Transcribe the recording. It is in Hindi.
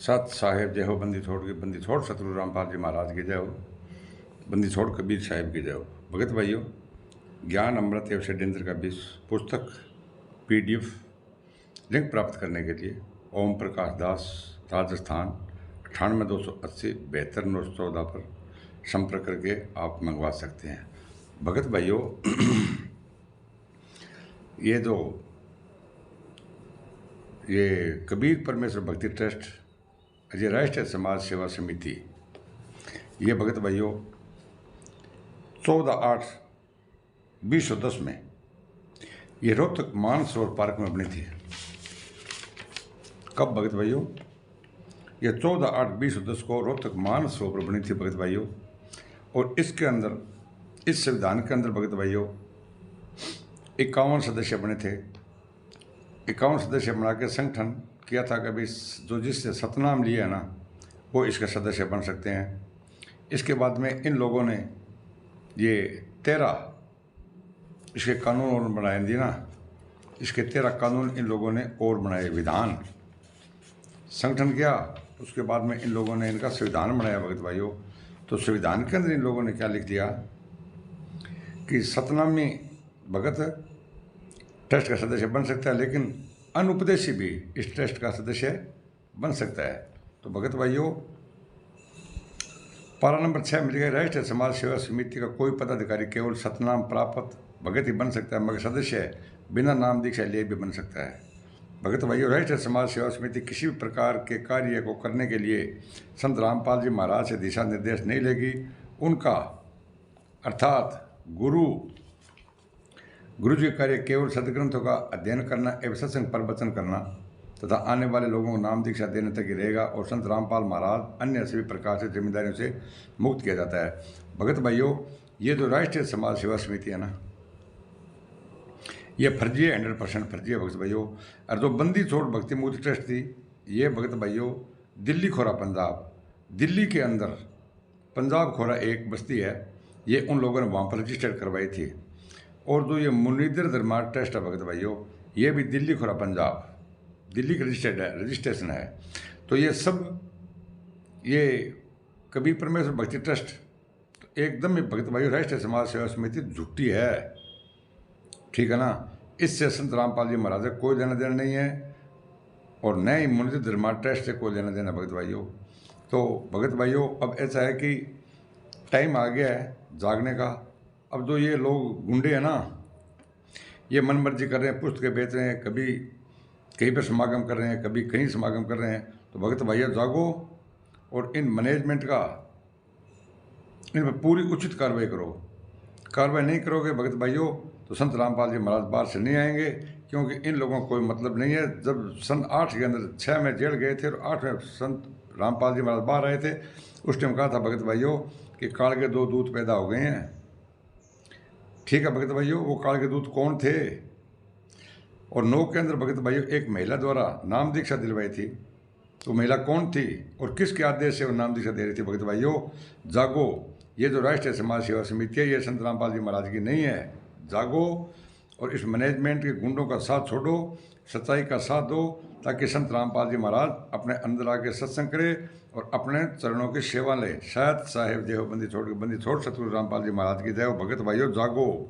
सत साहेब जय हो, बंदी छोड़ सतगुरु रामपाल जी महाराज की जय हो, बंदी छोड़ कबीर साहिब की जय हो। भगत भाइयों, ज्ञान अमृत एवं षड्यंत्र का विष पुस्तक PDF लिंक प्राप्त करने के लिए ओम प्रकाश दास, राजस्थान 98 280 72 914 पर संपर्क करके आप मंगवा सकते हैं। भगत भाइयों, ये कबीर परमेश्वर भक्ति ट्रस्ट, ये राष्ट्रीय समाज सेवा समिति, ये भगत भाइयों 14/8/2010 में ये रोहतक मानसरोवर पार्क में बनी थी। कब भगत भाइयों? ये 14/8/2010 को रोहतक मानसरोवर पर बनी थी भगत भाइयों। और इसके अंदर, इस संविधान के अंदर भगत भाइयों 51 सदस्य बने थे। 51 सदस्य बना के संगठन किया था कि भाई जो जिससे सतनाम लिया है ना, वो इसके सदस्य बन सकते हैं। इसके बाद में इन लोगों ने ये 13 इसके कानून और बनाए दिए ना, इसके 13 कानून इन लोगों ने और बनाए, विधान संगठन किया। उसके बाद में इन लोगों ने इनका संविधान बनाया भगत भाइयों। तो संविधान के अंदर इन लोगों ने क्या लिख दिया कि सतनामी भगत ट्रस्ट का सदस्य बन सकता है, लेकिन अनुपदेशी भी इस ट्रस्ट का सदस्य बन सकता है। तो भगत भाइयों, पारा नंबर 6 में लिखा है, राष्ट्रीय समाज सेवा समिति का कोई पदाधिकारी केवल सतनाम प्राप्त भगत ही बन सकता है, मगर सदस्य बिना नाम दीक्षा लिए भी बन सकता है। भगत भाइयों, राष्ट्रीय समाज सेवा समिति किसी भी प्रकार के कार्य को करने के लिए संत रामपाल जी महाराज से दिशा निर्देश नहीं लेगी। उनका अर्थात गुरु जी का कार्य केवल सदग्रंथों का अध्ययन करना एवं सत्संग प्रवचन करना तथा आने वाले लोगों को नाम दीक्षा देने तक ही रहेगा, और संत रामपाल महाराज अन्य सभी प्रकार से जिम्मेदारियों से मुक्त किया जाता है। भगत भाइयों, ये जो राष्ट्रीय समाज सेवा समिति है ना, ये फर्जी है, 100% फर्जी है भगत भाइयों। और जो बंदी छोड़ भक्ति मुक्ति ट्रस्ट थी, ये भगत भाइयों दिल्ली खोरा पंजाब, दिल्ली के अंदर पंजाब खोरा एक बस्ती है, ये उन लोगों ने वहाँ पर रजिस्टर करवाई थी। और जो ये मुनींद्र धर्मार्थ ट्रस्ट है भगत भाइयों, ये भी दिल्ली खोरा पंजाब, दिल्ली का रजिस्ट्रेशन है। तो ये सब, ये कबीर परमेश्वर भक्ति ट्रस्ट तो एकदम ही भगत भाइयों राष्ट्रीय समाज सेवा समिति झूठी है, ठीक है ना। इससे संत रामपाल जी महाराज का कोई लेना देना नहीं है, और न ही मुनींद्र धर्मार्थ ट्रस्ट से कोई लेना देना भगत भाइयों। तो भगत भाइयों, अब ऐसा है कि टाइम आ गया है जागने का। अब जो ये लोग गुंडे हैं ना, ये मन मर्जी कर रहे हैं, पुस्तकें बेच रहे हैं, कभी कहीं पर समागम कर रहे हैं, कभी कहीं समागम कर रहे हैं। तो भगत भाइयों जागो और इन मैनेजमेंट का, इन पर पूरी उचित कार्रवाई करो। कार्रवाई नहीं करोगे भगत भाइयों तो संत रामपाल जी महाराज बाहर से नहीं आएंगे, क्योंकि इन लोगों को कोई मतलब नहीं है। जब सन 8 के अंदर 6 में जेल गए थे और 8 में संत रामपाल जी महाराज बाहर आए थे, उस टाइम कहा था भगत भाइयों कि काल के 2 दूत पैदा हो गए हैं, ठीक है भगत भाइयों। वो काल के दूत कौन थे? और 9 के अंदर भगत भाइयों एक महिला द्वारा नाम दीक्षा दिलवाई थी। तो महिला कौन थी और किसके आदेश से वो नाम दीक्षा दे रही थी? भगत भाइयों जागो, ये जो राष्ट्रीय समाज सेवा समिति है, ये संत रामपाल जी महाराज की नहीं है। जागो और इस मैनेजमेंट के गुंडों का साथ छोड़ो, सच्चाई का साथ दो, ताकि संत रामपाल जी महाराज अपने अंदर आके सत्संग करे और अपने चरणों की सेवा ले। शायद साहेब जय हो, बंदी छोड़ सतगुरु रामपाल जी महाराज की जय हो। भगत भाइयों जागो।